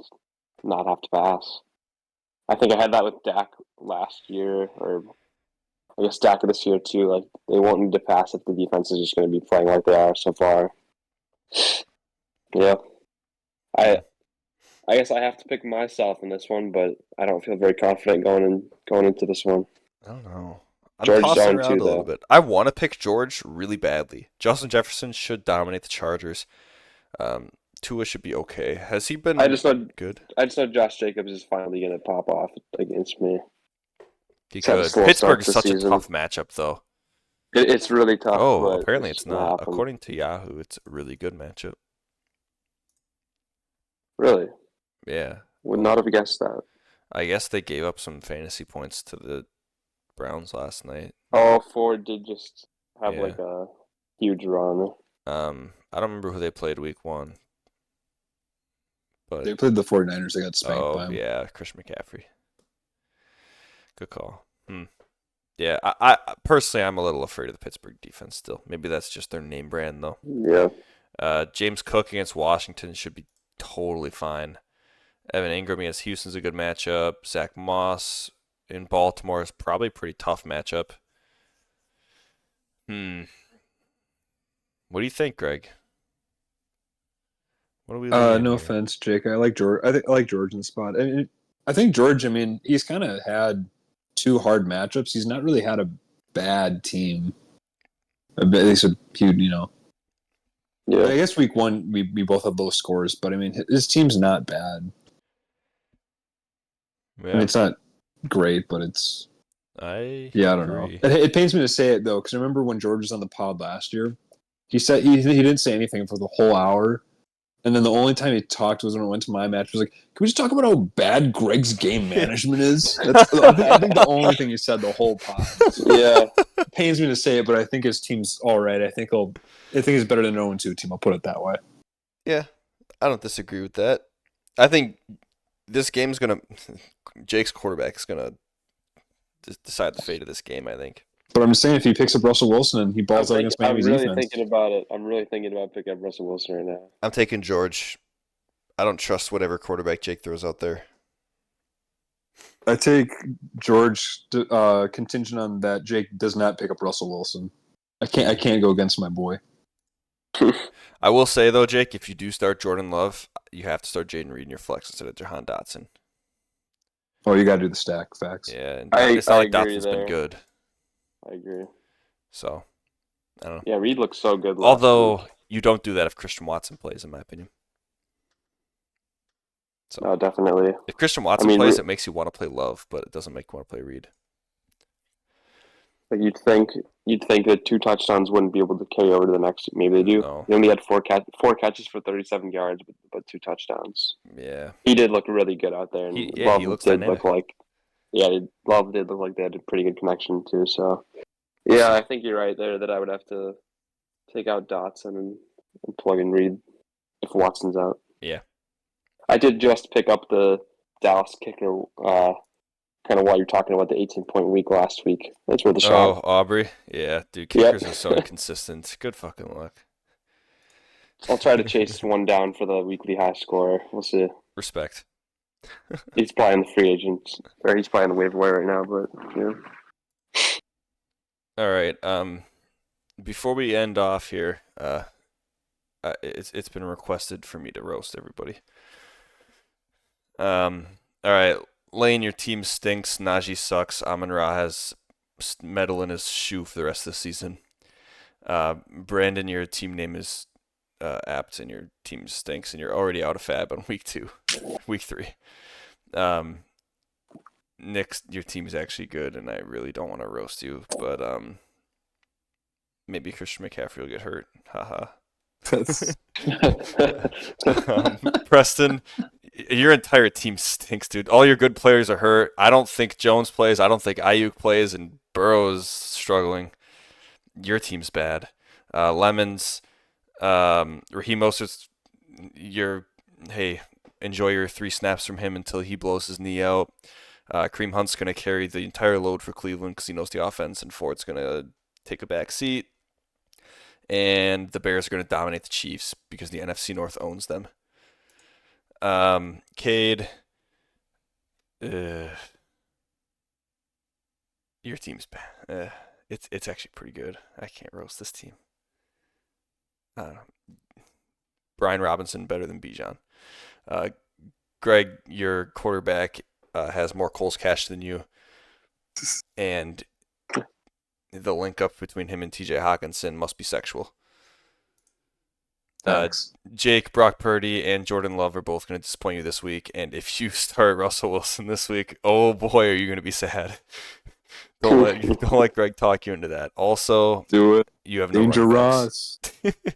not have to pass. I think I had that with Dak last year, or I guess Dak this year too. Like they won't need to pass if the defense is just going to be playing like they are so far. Yeah, I guess I have to pick myself in this one, but I don't feel very confident going into this one. I don't know. I'm George tossing zone around too, a little though. bit. I want to pick George really badly. Justin Jefferson should dominate the Chargers. Tua should be okay. Has he been I just know Josh Jacobs is finally going to pop off against me. He had a could. slow Pittsburgh start is this such a season. tough matchup, though. It's really tough. Oh, but apparently it's gonna not. happen. According to Yahoo, it's a really good matchup. Really? Yeah. Would not have guessed that. I guess they gave up some fantasy points to the Browns last night. Oh, Ford did just have Yeah. like a huge run. I don't remember who they played week 1. But They played the 49ers. They got spanked by them. yeah, Christian McCaffrey. Good call. Yeah, I personally, I'm a little afraid of the Pittsburgh defense still. Maybe that's just their name brand, though. Yeah. James Cook against Washington should be totally fine. Evan Ingram against Houston's a good matchup. Zach Moss in Baltimore is probably a pretty tough matchup. What do you think, Greg? What are we leaning No here? offense, Jake. I like George. I like George in the spot. I think George. I mean, he's kind of had 2 hard matchups. He's not really had a bad team. At least a huge, Yeah. I guess week 1 we both had low scores, but I mean his team's not bad. Yeah, I mean, it's not great, but it's I don't agree. know. It pains me to say it though, because I remember when George was on the pod last year, he said he didn't say anything for the whole hour, And then the only time he talked was when I went to my match. He was like, "Can we just talk about how bad Greg's game management is?" I think the only thing he said the whole pod. Yeah. It pains me to say it, but I think his team's all right. I think he's better than an 0-2 team. I'll put it that way. Yeah, I don't disagree with that. I think this game's Jake's quarterback is gonna decide the fate of this game. I think. But I'm just saying, if he picks up Russell Wilson and he balls out against Miami's I'm really defense, thinking about it. I'm really thinking about picking up Russell Wilson right now. I'm taking George. I don't trust whatever quarterback Jake throws out there. I take George contingent on that Jake does not pick up Russell Wilson. I can't go against my boy. I will say though, Jake, if you do start Jordan Love, you have to start Jaden Reed in your flex instead of Jahan Dotson. Oh, you got to do the stack. Facts. Yeah, and it's I not like agree Dotson's there. been good. I agree. So, I don't know. Yeah, Reed looks so good. Although you don't do that if Christian Watson plays, in my opinion. So no, definitely. if Christian Watson plays, it makes you want to play Love, but it doesn't make you want to play Reed. Like you'd think that 2 touchdowns wouldn't be able to carry over to the next. Maybe they do. No. He only had 4 catches for 37 yards, but 2 touchdowns. Yeah. He did look really good out there, and He looks did dynamic. look like. Yeah, Love did look like they had a pretty good connection too. So, yeah, I think you're right there that I would have to take out Dotson and plug in Reed if Watson's out. Yeah. I did just pick up the Dallas kicker. Kind of while you're talking about the 18-point week last week. That's worth a shot. Oh, Aubrey? Yeah, dude, kickers are so inconsistent. Good fucking luck. I'll try to chase one down for the weekly high scorer. We'll see. Respect. He's probably in the free agents, or he's probably in the waiver wire right now, but yeah. All right. Before we end off here, it's been requested for me to roast everybody. All right. Lane, your team stinks. Najee sucks. Amon-Ra has metal in his shoe for the rest of the season. Brandon, your team name is apt, and your team stinks, and you're already out of fab on week 3. Nick, your team is actually good, and I really don't want to roast you, but maybe Christian McCaffrey will get hurt. Haha. Preston, your entire team stinks, dude. All your good players are hurt. I don't think Jones plays. I don't think Ayuk plays, and Burrow's struggling. Your team's bad. Lemons, Raheem Mostert's. Enjoy your 3 snaps from him until he blows his knee out. Kareem Hunt's going to carry the entire load for Cleveland because he knows the offense, and Ford's going to take a back seat. And the Bears are going to dominate the Chiefs because the NFC North owns them. Cade, your team's bad. It's actually pretty good. I can't roast this team. I don't know. Brian Robinson better than Bijan. Greg, your quarterback has more Coles cash than you, and the link up between him and TJ Hawkinson must be sexual. Jake, Brock Purdy, and Jordan Love are both going to disappoint you this week, and if you start Russell Wilson this week, oh boy, are you going to be sad. Don't let Greg talk you into that. Also, do it. You have no dangerous.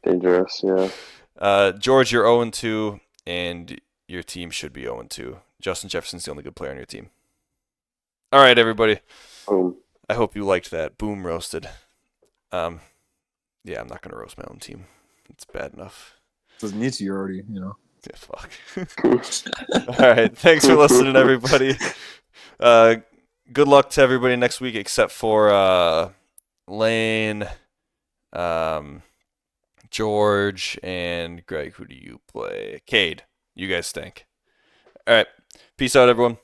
Dangerous, yeah. George, you're 0-2, and your team should be 0-2. Justin Jefferson's the only good player on your team. All right, everybody. Boom. I hope you liked that. Boom roasted. Yeah, I'm not gonna roast my own team. It's bad enough. Doesn't need to. You're already, Yeah, fuck. All right. Thanks for listening, everybody. Good luck to everybody next week, except for Lane, George, and Greg. Who do you play? Cade. You guys stink. All right. Peace out, everyone.